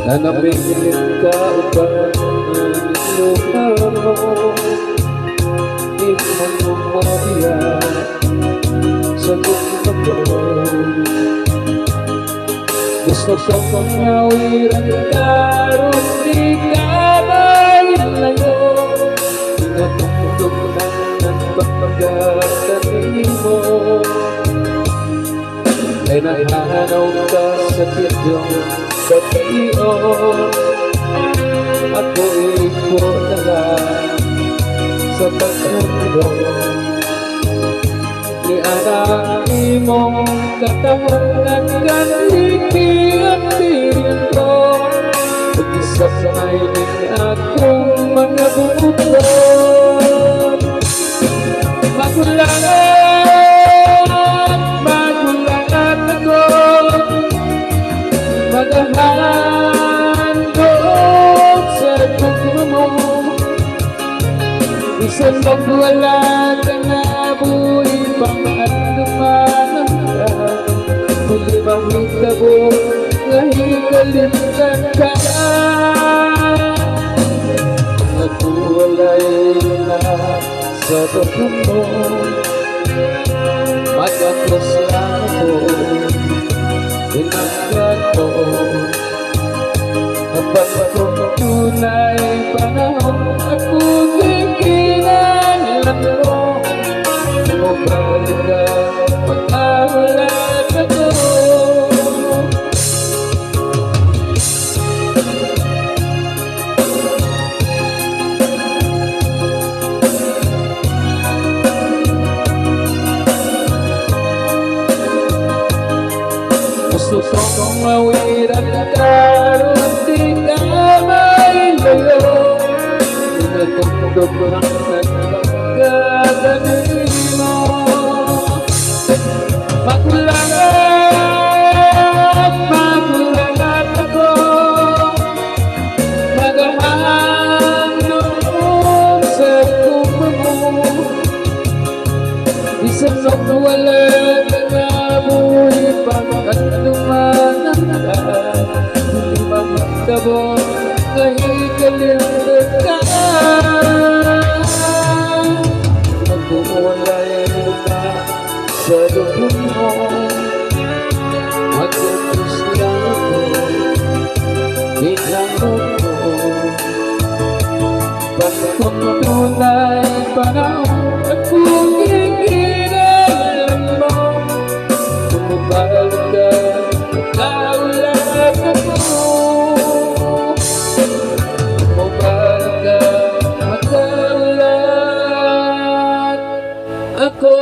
Nanamingin ka upang luha mo, di mo maiyak sa gusto ko. Gusto kong ngawiran ka, di ka mailayo. Tinatugtog ng pagpagatanin mo, ay nahanaw ka sa tidyong batiyon. Ako'y puro na lang sa pagkakalo. Ni anak imong katawan kanliki ang piling ko. Pag-isa sa ngayon akong mga buton. Magulat ako, magahandog sa tugma mo. Isang magwala ka na buhay pang andumanan ka. Huli mahitabo na hikalimtan ka. Nagwalay na sa tugma mo, mag-atras lang ako, inanggan ko. Kapag akong tunay panahon, akong kikinanilan mo. Mabalik ka, mag-ahulat ako. Gusto kong mawiran ka, di ka mailayo. Tinatugtog ng nagpagkaganin mo. Magulat ako, magahandog sa tugma mo. Isang nagwala ka na buhay pang andumanan ka. Hindi magtabo kahit kalimtan ka. Magbuwalay ka sa dugo mo, mag-utos lang ako, ilangot ko. Pagkong tunay panahon at kung hihinalan mo, bumabalik ka, magkaulat ako. Bumabalik ka, magkaulat ako.